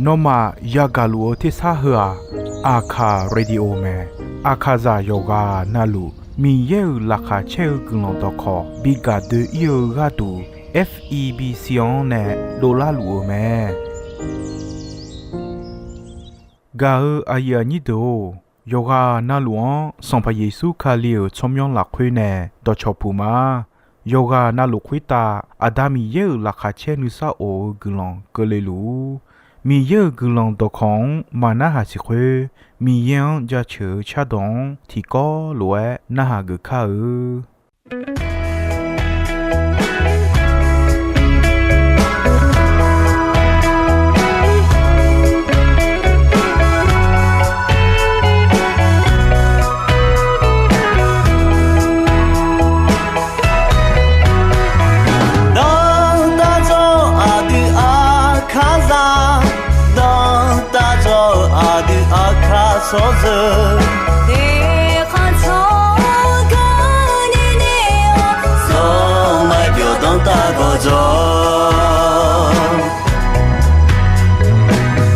နောမယာဂလူအတိစာဟာအာခာရေဒီယိုမဲအာခာဇာယောဂာနာလူမီယေလာခါချဲကုလုံတော့ခေါ်ဘီဂါဒီယောဂါတူ FEB စီယွန်နဲ့ဒေါ်လာလူမဲဂါအာယာနီဒိုယောဂာနာလူန်စွန်ဖယေစုခါလီယချုံယောင်လာခွေးနဲ့တော့ချောပူမာယောဂာနာလူခွေတာအဒါမီယေလာခါချဲနုစာအိုဂလုံကလေးလူမီယေဂလုံတော့ခေါင်မနာဟာစီခွေမီယန်ကြချေချဒုံတီကောလွဲနာဟာဂခါ说着，你看从个你的我，从来不懂打过仗，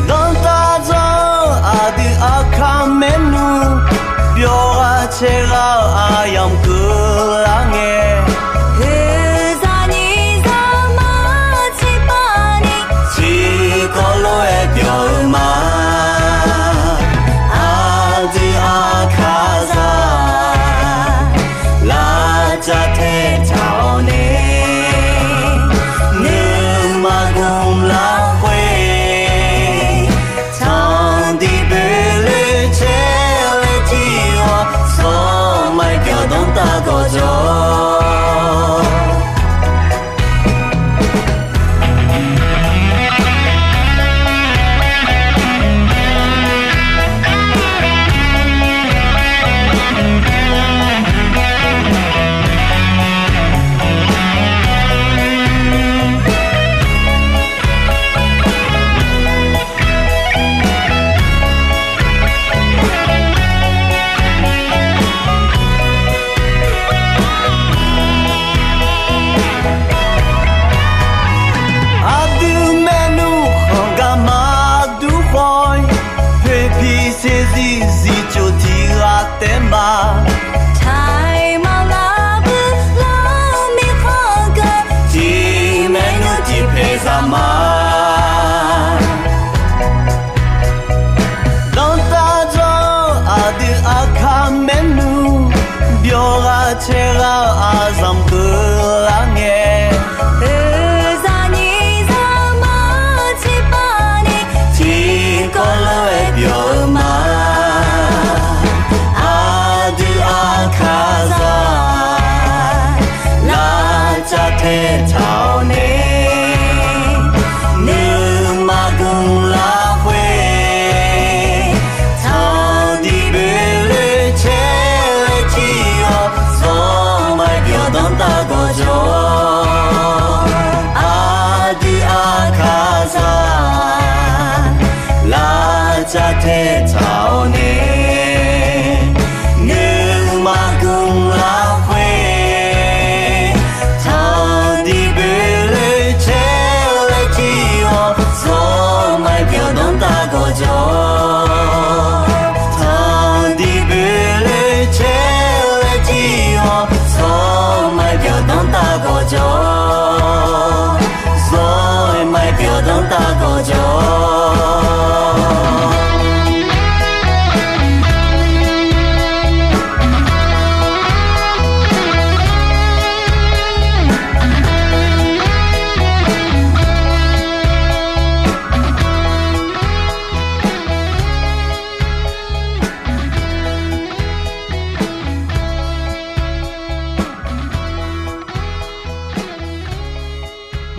当打仗阿的阿卡门路，表阿切拉阿样个啷个？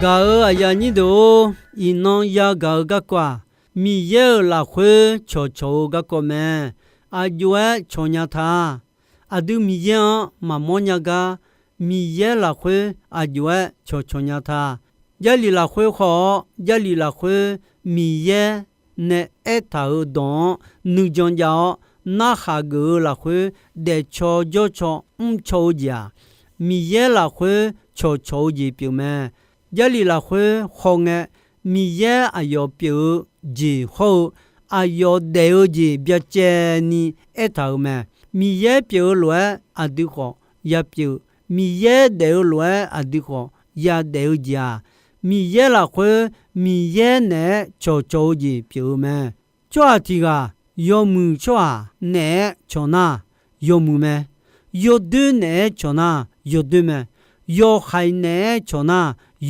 嘎阿呀尼多，伊侬呀嘎个瓜，米耶拉会悄悄个过门，阿就爱悄伢他，阿都米耶妈莫伢个，米耶拉会阿就爱悄悄伢他，家里拉会好，家里拉会米耶呢爱他儿东，女将家那哈个拉会得悄就悄，悄家，米耶拉会悄悄一表门。家里拉会好个มีเยอายอเปียวจีโฮอายอเดอจีเบียเจนีเอทาวแมมีเยเปียวลวยอดิโขยาเปียวมีเยเดอลวยอดิโขยาเดอจีอามีเยละควมีเยเนโชโชจีเปียวแมจ้าทีกายอมือจ้าเนชนายอมือแมยอดูเนชนายอดูแมยอไข่เนชนา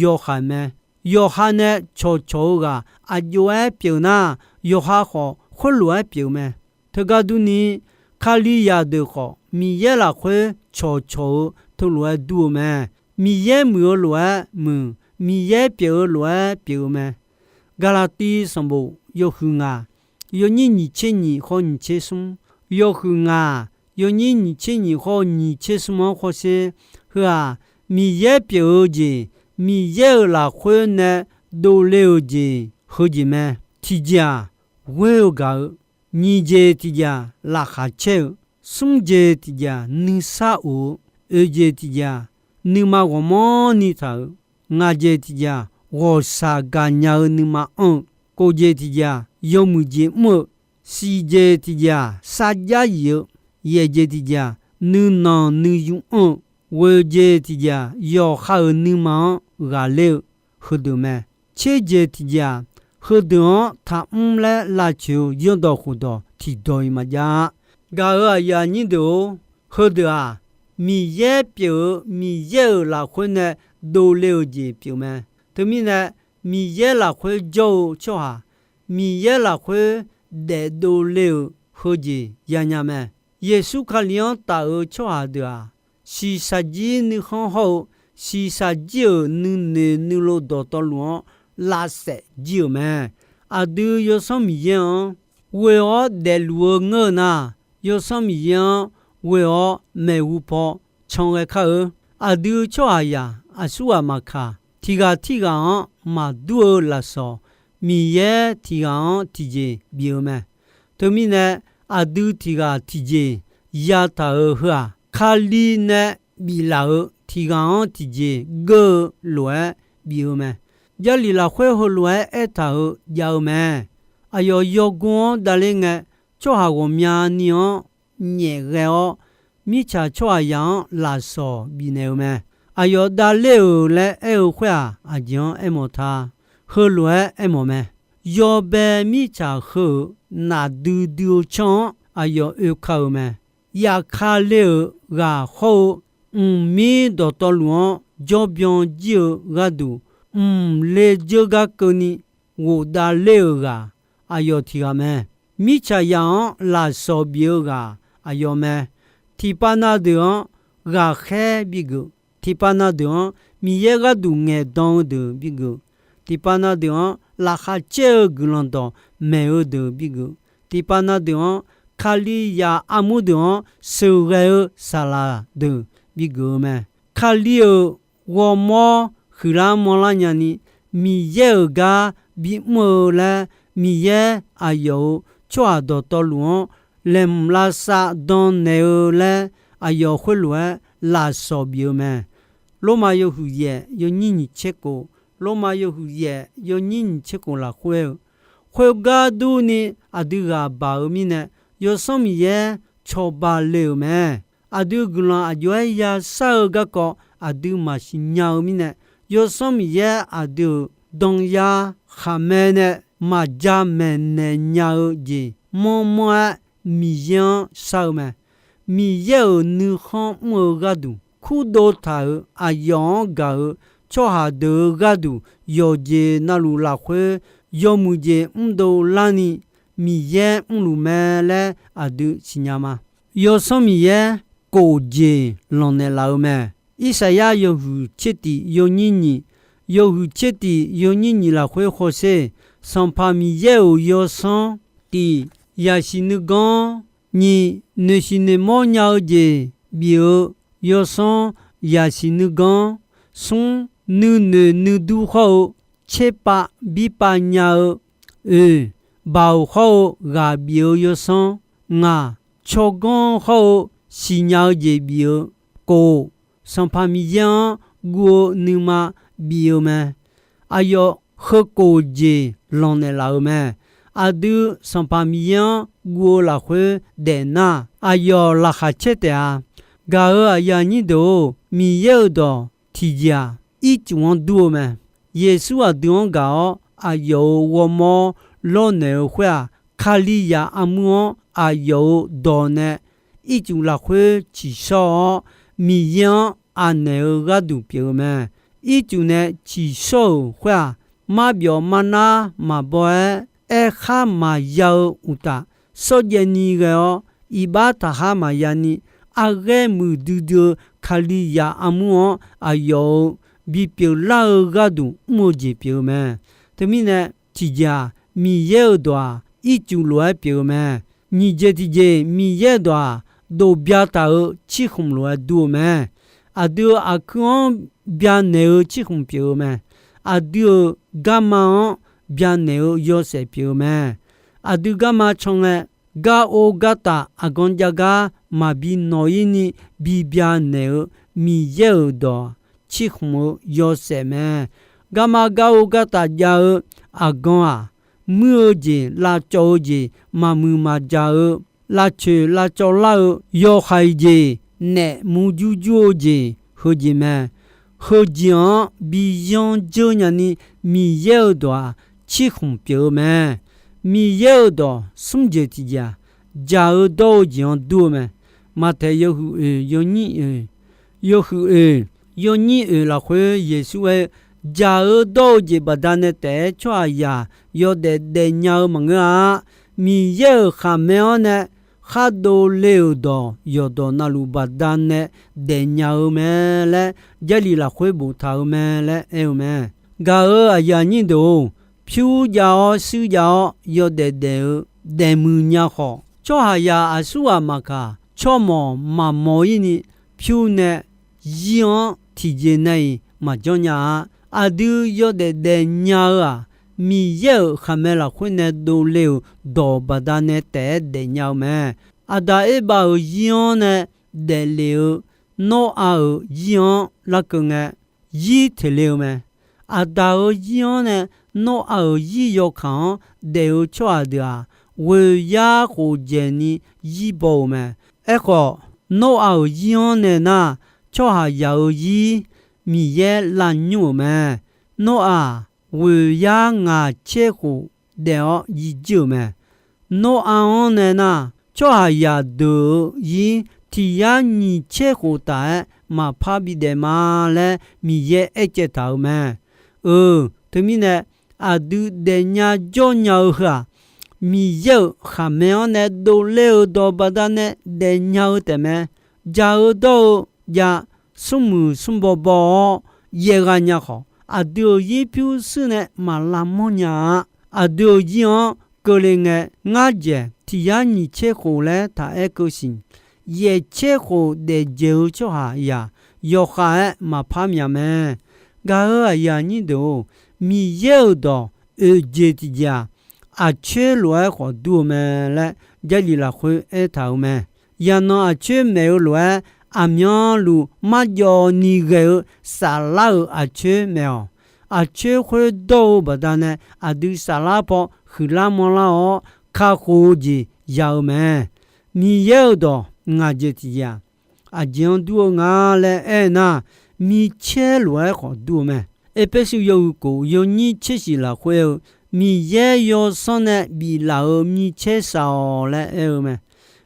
ยอไข่แมยอฮาเนโชโชกาอายุเอเปียวนาယောဟာခေါ်ခွလွယ်ပြုံမဲတကဒုနီခါလီယာဒေခေါ်မီရဲလာခွဲချောချောထုလွယ်ဒူမဲမီရဲမူလွယ်မူမီရဲပြုံလွယ်ပြုံမဲဂလာတီစံဘူယောခုငါယောညညချင်းညခေါ်ညချေဆုံယောခုငါယောညညချင်းညခေါ်ညချေဆုံမခေါ်စေဟာမီရဲပြုံကြီးမီရဲလာခွဲနဲ့ဒိုလေကြီးဟိုကြီးမဲတီဂျာဝဲကညီဂျေတီဂျာလာခါချေဆုံဂျေတီဂျာနိဆာအိုအေဂျေတီဂျာနိမဝမောနိသာငါဂျေတီဂျာဝေါ်စာဂညာနိမအွန်ကိုဂျေတီဂျာယုံမှုဂျေမှုစီဂျေတီဂျာစာဂျာယောယေဂျေတီဂျာနုနောနုယုံအွန်ဝေဂျေတီဂျာယောခါနိမဂါလေခုဒမဲချေဂျေတီဂျာဟဒွန်သာအမ်လဲလာချူယွန်တော်ခုတော်တီဒိုမဂျာဂါရယာညင်တိုဟဒွာမီရဲပြုမီရဲလာခွနဲ့ဒိုလေကြီးပြုမဲတမီနဲ့မီရဲလာခွဂျောချောဟာမီရဲလာခွဒေဒိုလေဟိုကြီးယာညာမဲယေရှုခလျောတာချောဟာဒွာစီစာကြီးနိခေါဟောစီစာကြီးနုနေနုလိုတော်တော်လွန်လာဆက်ဂျီမဲအဒူယောဆမီယံဝေောဒဲလူငနာယောဆမီယံဝေောမေဝဖောချောင်းရခါအဒူချောအယာအဆူအမခါတီကမဒူလာဆောမီယေတီကတီဂျေဘီယမဲတမီနဲ့အဒူတီဂျေယာတာဟွာခါလီနဲ့ဘီလာတီတီဂျေဂလွဲဘီယမဲยาลีลาခွဲဟလွဲအတာဟယောမဲအယောယောကွန်ဒလင်းငဲချောဟာကိုမြာနီယောညေရောမိချာချောယံလာဆောဘီနေမဲအယောဒါလေလဲအဲခွဲအဂျွန်အမောသာဟလွဲအမောမဲယောဘဲမိချာခနာဒူဒူချွန်အယောအခေါမဲယာခါလေဂါခိုမီဒတော်လွန်ဂျောဗျွန်ဂျီဂါဒူလေဂျဂကနီဝဒါလေဂါအယောတီကမဲမိချာယံလာဆောဘီဂါအယောမဲတီပနာဒေဂါခဲဘီဂူတီပနာဒေမီယေဂဒူငဲဒေါဒဘီဂူတီပနာဒေလာခါချေဂလွန်တော်မဲဝဒဘီဂူတီပနာဒေခါလီယာအမှုဒေဆူရဲဆာလာဒဘီဂူမဲခါလီဝမောခူလာမောလာညာနီမီယေဂါဘီမိုလာမီယေအယောချွာတော်တော်လွန်လမ်လာစာဒွန်နေလဲအယောခွလွယ်လာဆောဘီမဲလိုမာယဟုယေယောညညချက်ကိုလိုမာယဟုယေယောညညချက်ကိုလာခွဲဂါဒူနီအဒူဂါဘာမီနေယောဆမီယေချောပါလေမဲအဒူဂလာအကျွဲယာဆောဂကောအဒူမရှိညာမီနေယောဆမီယေအဒူဒုံယာခမဲနေမဂျာမဲနေညာဂျီမောမွာမီယန်ဆောမဲမီယေနုခေါမောဂါဒူခုဒိုတာအယောဂါချောဟာဒေဂါဒူယောဂျေနလူလာခွေယောမူဂျေအမ်ဒိုလာနီမီယေအမ်လူမဲလဲအဒူစီညာမာယောဆမီယေကိုဂျေလွန်နေလာမဲဣဆယာယောဟုချစ်တီယောညင်းညီယောဟုချစ်တီယောညင်းညီလာခွေခိုဆေစံဖာမီယေယောဆန်တီယာရှိနုဂွန်ညီနေရှိနေမောညာဂျေဘီယိုယောဆန်ယာရှိနုဂွန်ဆွန်နုနေနုဒူခေါချေပါဘီပါညာဘောက်ခေါဂါဘီယိုယောဆန်ငါချောဂွန်ခေါစီညာဂျေဘီယိုကိုစံဖာမီယန်ဂိုနူမာဘီယိုမဲအယောခ喝过节浪的老们，阿都上把米样过了会的那，阿要拉哈切的啊，噶阿呀你都米有的提家，一种多们，耶稣啊多搞阿有我们老年会啊，卡利亚阿姆阿有多呢，一种拉会至少米样阿那个都表们。一种呢，至少话马表马那马波哈马要乌达，所以你个哦，一把他哈马呀你，阿个木嘟嘟卡里亚阿姆阿有比表老个都莫接表咩？对面呢，只家米有多，一种来表咩？你这的米有多，都表达起红来多咩？阿都阿康。bien neo chi khum piu me adu gama bien neo yo se piu me adu gama chong ga o gata agon jaga ma bi noyini bi bien neo mi ye do chi khum yo se me gama ga o gata ja agon a mu ji la chou ji ma mu ma ja la che la chou la yo khai ji ne mu ju ju ji ho ji me和讲比养这样的米有的起红表面，米有的送这几家，家有多讲多嘛，马太有有你有你了会耶稣家有多这不但的带出呀，有的鸟么啊，米有还没有呢。哈多留到有到那路巴丹呢，的鸟们嘞，这里啦会不逃们嘞，们，噶阿呀你都，票价收价有的木鸟好，做下呀阿苏阿玛卡，做么嘛毛伊呢，票呢，样提前呢嘛讲呀，阿都有的鸟啊。米有还没了会呢都留到巴达呢带的鸟们，阿达一把样呢得留，那阿样那个呢一条留们，阿达样呢那阿一要看得有出的啊，为呀和人呢一包们，个那阿样呢那出下有一米也烂牛们，那阿。为呀我切乎的一九么，那安呢那，就还呀都因提呀你切乎带嘛怕比的嘛嘞，米也一接头么，对面呢阿都的呀做鸟哈，米有还没有呢都留到不得呢的鸟的么，找到呀送母送宝宝也个鸟好。阿丢一表示呢，马拉莫呀，阿丢一样个人个阿姐，提呀你切好嘞，他一个心，也切好的就做下呀，要下嘛怕咩咩，噶呀你都米有的这的呀，阿切来好多咩嘞，这里啦会头咩，呀那阿切没有来。阿苗路马叫你个沙拉阿切没有，阿切会多不但呢，阿对沙拉包去拉么啦哦，卡好子要没，你有的阿就这样，阿讲多阿嘞那，米切来好多没，别说有个有你吃起了会，米也要上呢比老米切少嘞没，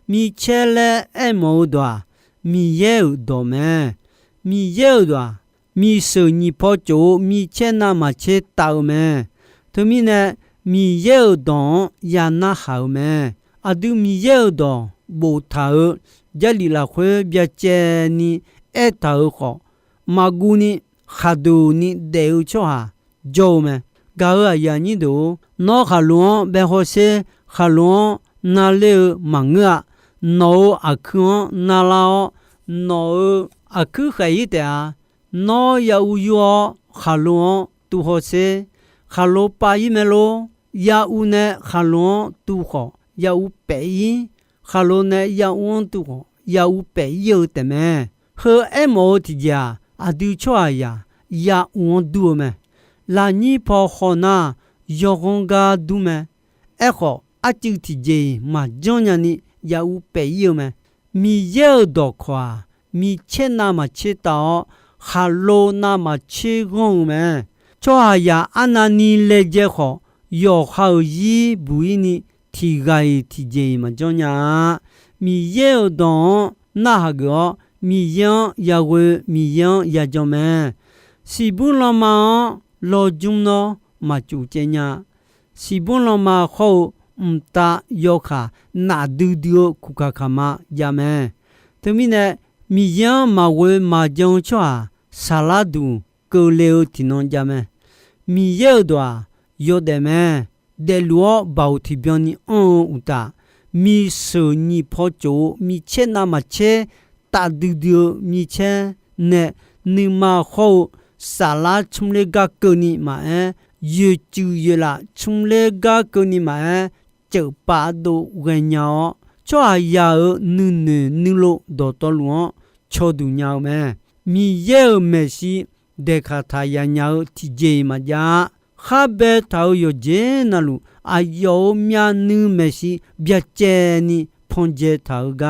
米切嘞冇多。米有多咩？米有多，米手你泡酒，米钱那么切到咩？对面呢，米有多也那好咩？阿都米有多无头，这里啦会比较你一头好，马古你哈都你都做下做咩？搞啊呀你都，那哈龙别好些，哈龙那了忙啊。no akun nalao no aku khaita no ya uyo khalo tu ho se khalo pai melo ya une khalo tu ho ya u pei khalo ne ya un tu ho ya u pei yo te me he emo ti ja adu chwa ya un du me လာညိဖောခေါ်နာယောဂုံကဒုမဲအခုအကျူတီဂျေမဂျွန်ညာနိယာဥပေယမဲမီယောတော့ခွာမီချေနာမချေတော့ခါလိုနာမချေဂုံမဲချောဟာယာအနာနီလေကျဲခေါ်ယောခါယီဘူီနီတီဂိုင်တီဂျေမဂျွန်ညာမီယောတော့နာဟာကောမီယံယာဝေမီယံယာဂျမဲစီဘူးလမလောဂျုံနောမချူချေညာစီဘူးလမခေါတာယောခာနာဒူဒီယိုခုခခမယာမဲတမီနဲ့မီယံမဝေမဂျုံချွာဆာလာဒူကိုလေယိုတီနွန်ဂျမဲမီယေဒွာယောဒမဲဒေလောဘောက်တီဘျန်နီအွန်ဥတာမီဆူနီဖောချိုမီချေနာမချေတာဒူဒီယိုမီချေနဲ့နီမာခေါဆာလာချုံလေကကနီမာယေကျူယလာချုံလေကကနီမာကျပါဒိုဝညောချွာယာနုနုလိုဒေါ်တော်လွန်ချောဒူညောမဲမီယေမဲရှိဒေခါထာယာညောတီဂျေမဂျာခဘဲတောယောဂျေနလူအယောမြနုမဲရှိဗျာကျဲနီဖွန်ဂျေတောက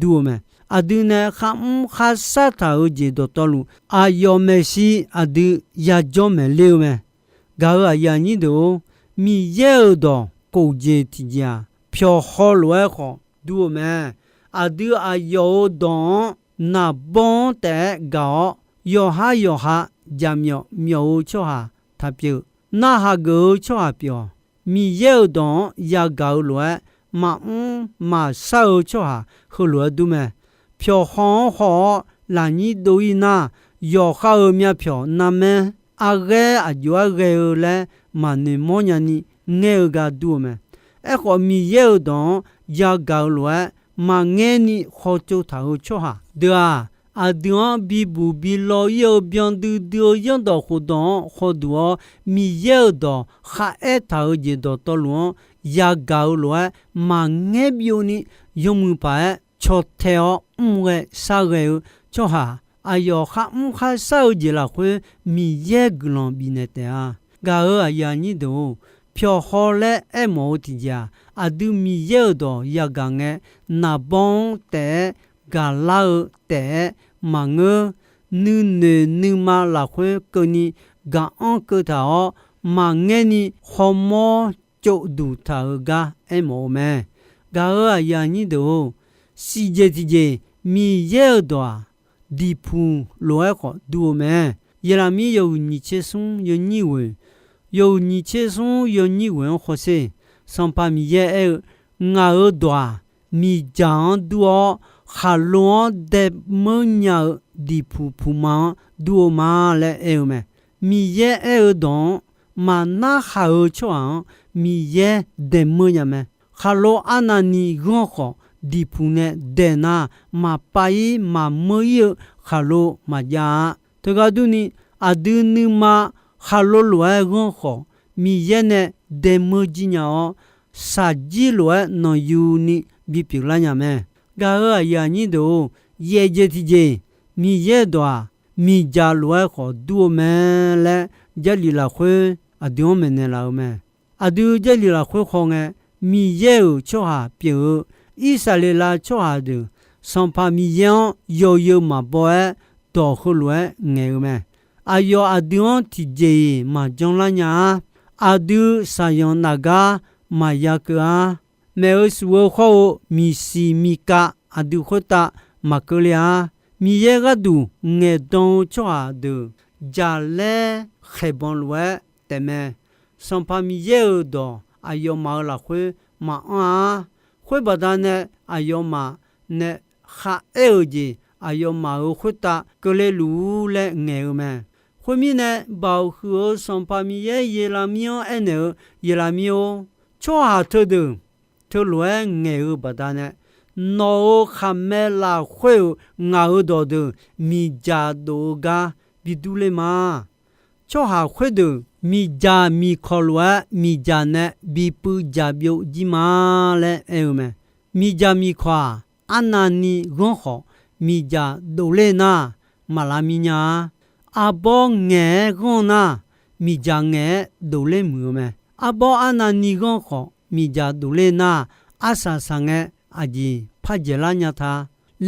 ဒူမဲအဒုနေခမ်ခါဆာတောဂျေဒေါ်တော်လူအယောမဲရှိအဒုယာဂျောမဲလေမဲဂါရယာနီဒိုမီယေတော်ကိုဂျေတီဂျာဖြောခေါ်လွဲခေါ်ဒူမဲအဒုအယောဒေါ်နာဘွန်တဲ့ကောယောဟာဂျာမြောမြောချောဟာထပြုနာဟာကိုချောဟာပြောမီယေတော်ယာကောလွဲမဆောချောဟာခလွဲဒူမဲဖြောခေါ်ဟောလာနီဒိုီနာယောခါမြဖြောနာမဲအဂဲအကြွားဂဲလဲမနီမောညာနီငဲကဒူမဲအခုမီယေတော်ယာကောလွဲမငဲနီခေါ်ချိုထာချောဟာဒွာအဒွန်ဘီဘူဘီလောယောဗျန်ဒူဒိုယန်တော်ခုတော်ခေါ်ဒွာမီယေတော်ခါအဲထာဂျေတော်တော်လွန်ယာကောလွဲမငဲပြိုနီယုံမှုပါချောထဲောဝဲစာရဲချောဟာအယောခမ်ခါဆောဂျေလာခွေမီယေဂလွန်ဘီနေတဲ့ဂါအယာနီဒိုဖြောခေါ်လဲအမောတီဂျာအဒူမီယေတော်ယာကငဲနာဘွန်တဲ့ဂါလာတဲ့မငနုနုမာလာခွေကနီဂါအန်ကတာမငဲနီခေါမောကျုဒူတာဂါအမောမဲဂါအယာနီဒိုစီဂျေတီဂျေမီယေတော်ဒီဖူလွဲခေါ်ဒူမဲယေရမီယောနီချေဆုံယောနီဝေယောနီချေဆုံယောနီဝေခေါ်စေစံပါမီယေငါတော်မီဂျန်ဒူခါလွန်ဒေမညာဒီဖူမာဒူမာလဲမဲမီယေဒွန်မနာခါချွန်မီယေဒေမညာမဲခါလိုအနာနီဂွန်ခေါ်ဒီဖူနဲ့ဒေနာမပိုင်မမယခါလိုမယာတကဒူနီအဒူနီမခါလိုလွဲဂွန်ခေါ်မီယေနဲ့ဒေမဂျီညာစာဂျီလွဲနော်ယူနီဘီပြလာညာမဲဂါရယာနီဒိုယေဂျတီဂျေမီယေဒွာမီဂျာလွဲခေါ်ဒူမဲလဲဂျက်လီလာခွေအဒုံမဲနဲလာမဲအဒူဂျက်လီလာခွေခေါ်ငဲမီယေချောဟာပြေဣဆာလေလာချောဟာဒူစံပါမီယံယောမပွဲတော်ခုလွဲငဲမဲအယောအဒုံတီဂျေမဂျွန်လာညာအဒူဆာယောနာဂါမယာကာမဲဝစဝခေါ်မီစီမီကာအဒူခတာမကလျာမီယေဂဒူငဲတုံချွာဒူဂျာလဲခေဘွန်လွဲတမဲစံပါမီယေတော်အယောမာလာခွေမအာခွေဘဒနဲ့အယောမာနဲ့ခါအေဂျီအယောမာခွတာကလေးလူလဲငဲမဲခွေမီနဲ့ဘောက်ခူစံပါမီယေလာမီယိုအနဲယေလာမီယိုချွာထဒူထလွဲငဲဘဒနဲ့နောခမဲလာခွေငါတော်ဒမီဂျာဒိုဂါဘီဒူလေမာချောဟာခွေဒမီဂျာမီခေါ်လွဲမီဂျာနဲ့ဘီပူဂျာဘျိုဂျီမာလဲအဲမဲမီဂျာမီခွာအနာနီဂွန်ခေါ်မီဂျာဒိုလေနာမလာမီညာအဘောငဲဂွန်နာ မိကြငဲဒိုလေမူမဲအဘောအနာနီကောခေါမိကြဒိုလေနာအဆာဆာငဲအကြီးဖတ်ကြလာညာသာ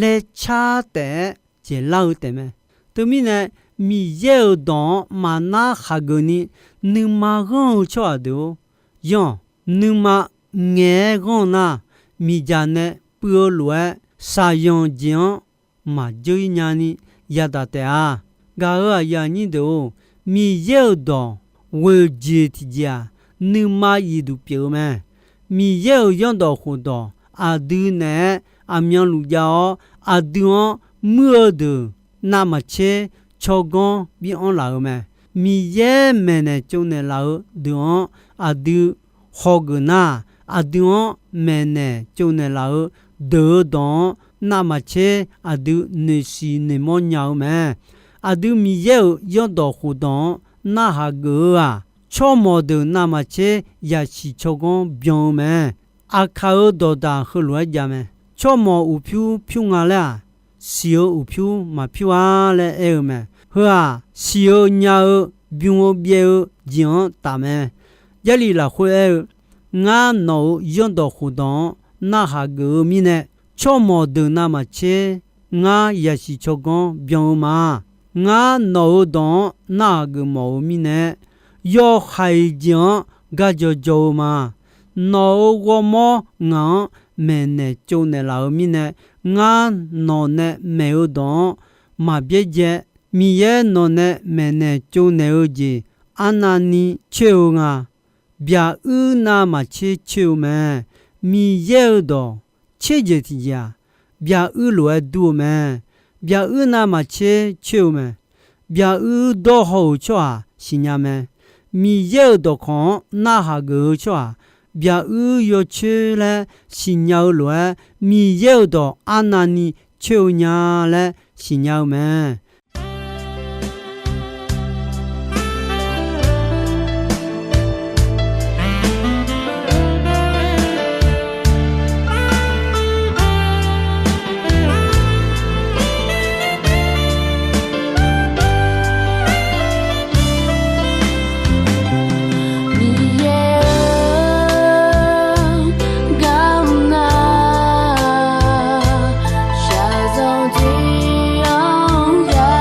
လေချာတဲ့ကျေလောက်တဲ့မဲသူမိနဲ့မိရဲတော့မနာခါဂနီနုမာကောချောဒိုယောနုမာငဲကောနာမိကြနဲ့ပျောလွယ်စာယုံကျင်မကြွညာနီရတတဲ့အားဂါရယာညိတို့မိရဲတော့ဝေဂျီတီဂျာနုမာယီဒူပြောမဲမိရဲရွန်တော်ခုတော်အဒူနဲ့အမြန်လူကြောအဒူမွဒူနာမချေချောကွန်ပြီးအွန်လာမဲမိရဲမဲနဲ့ကျုံနေလာဒူအဒူဟောဂနာအဒူမဲနဲ့ကျုံနေလာဒူဒွန်နာမချေအဒူနေစီနေမောညောင်းမဲအဒူမိရဲရွန်တော်ခုတော်နာဟာဂူအာချောမောဒူနာမချေရရှိချောကွန်ပြောင်းမဲအခါဒေါ်တာခလွဲကြမယ်ချောမောဥဖြူဖြူငါလာစီယိုဥဖြူမဖြူအားလဲအဲမဲဟာစီယိုညာဘျုံပြေဂျွန်တာမဲယလီလာခွဲငါနောယွန်တော်ခုတော်နာဟာဂူမီနဲ့ချောမောဒူနာမချေငါရရှိချောကွန်ပြောင်းမာငါနောတော့နာဂူမောမီနဲ့ယောခိုင်ဂျွန်ဂါဂျိုဂျိုမာနောဝမောငါမဲနဲ့ကျုံနေလာမီနဲ့ငါနောနဲ့မဲဥတော့မပြည့်ကျမိရဲ့နောနဲ့မဲနဲ့ကျုံနေဦးကြီးအနာနီချေဦးငါဗျာဥနာမချေချေဦးမဲမိရဲ့တော့ချေကြတီယာဗျာဥလွယ်ဒူမဲဗျာဥနာမချေချေဦးမဲဗျာဥတော့ဟောချွာရှင်ညာမဲမိရဲ့တော့ခွန်နာဟာကူချွာဗျာဥယောချေလဲရှင်ညာလွယ်မိရဲ့တော့အနာနီချေဦးညာလဲရှင်ညာမဲ Hãy subscribe cho kênh Ghiền Mì Gõ để không bỏ lỡ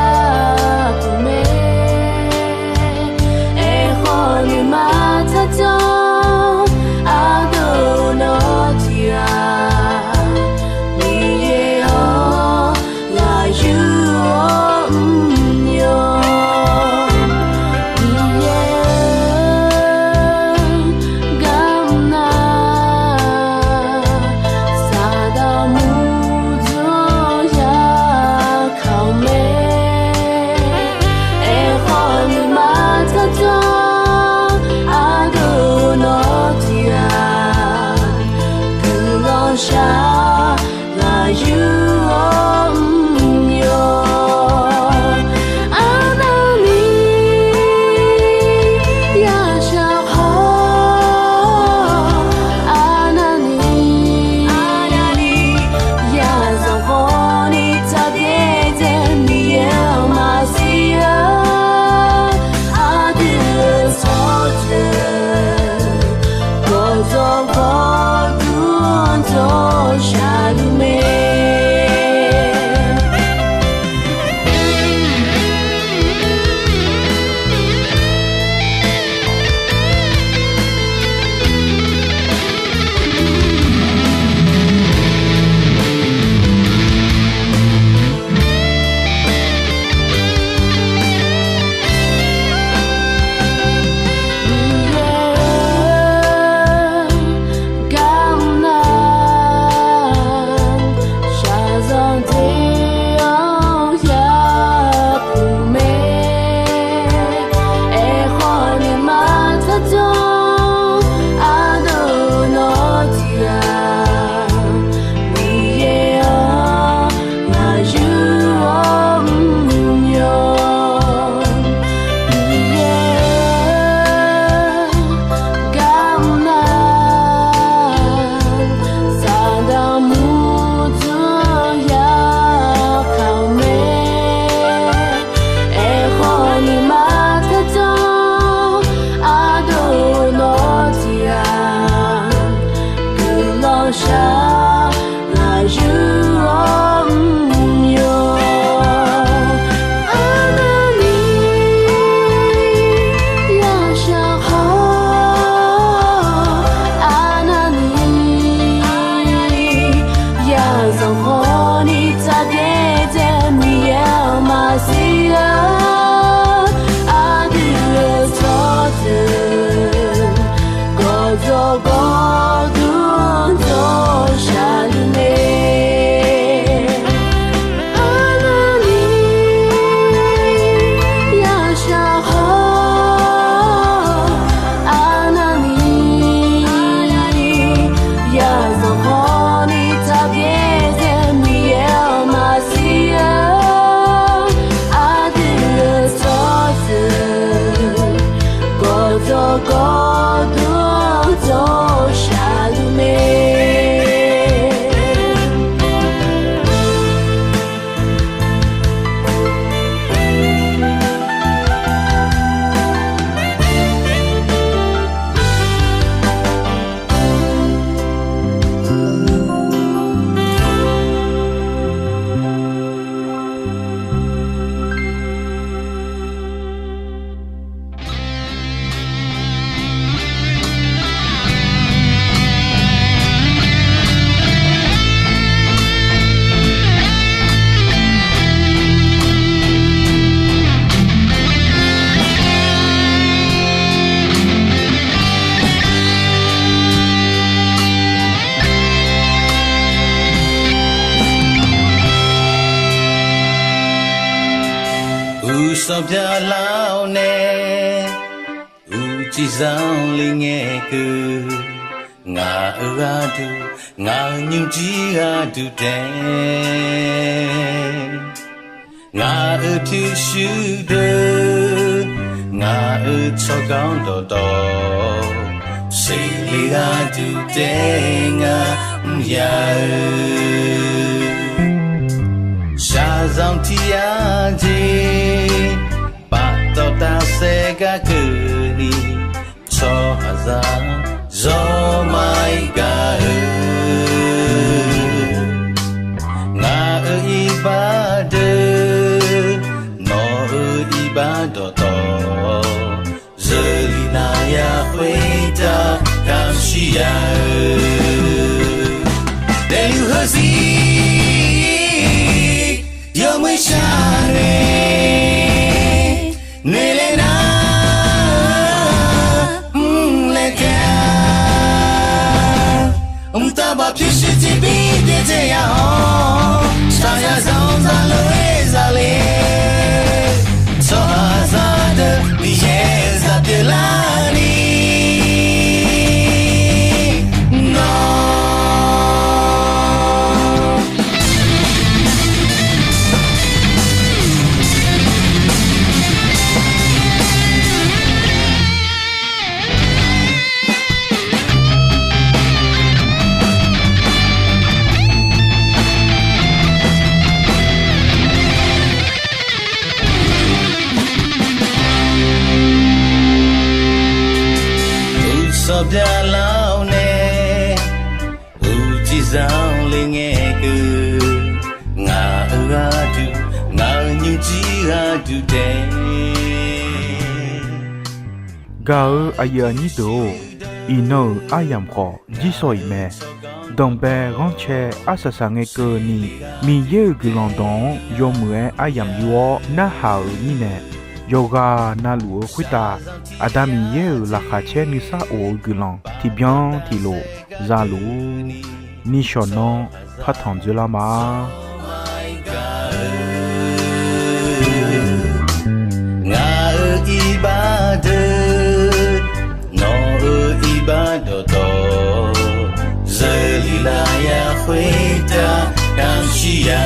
ပြလောင်းနဲ့ဦးကြည်ဆောင်လေးငယ်ကူငါအရာတူငါညူကြီးဟာတူတဲ့ငါအဖြစ်ရှိတဲ့ငါအချောကောင်းတော်စိတ်လေးဟာတူတဲ့ငါရာရှာဆောင်တီယာကြီးပတ်တော်တာစေကကူနီချောဟာဇာဇောမိုင်ကာငါအီပါဒေနောအီပါတော်ဇလီနာယာခွေတာကမ်ရှိယာတဲ့လူဟစီယောမရှာရဲနေလေနာလေကာတာဘာဖြစ်ရှိချပြီးတဲ့ရအောင်စာရဆောင်စာလို့ဇာလေသောဇာတဲ့ဒီရဲ့ဇာပြလာနီစောပြလောင်းနဲ့ဦးကြည်ဆောင်လေးငယ်ကူငါအရာတူငါညူကြီးဟာတူတဲ့ ga aya ni do ino ayam kho ji soi me dong be gon che asasa nge ko ni mi ye gulon don yo mue ayam yo na ha ni ne yoga na lu khwita adami ye la kha che ni sa o gulon ti bien ti lo za lu ni shono phathon jula ma ngà ibade no ibado to zelila ya khweta kam shi ya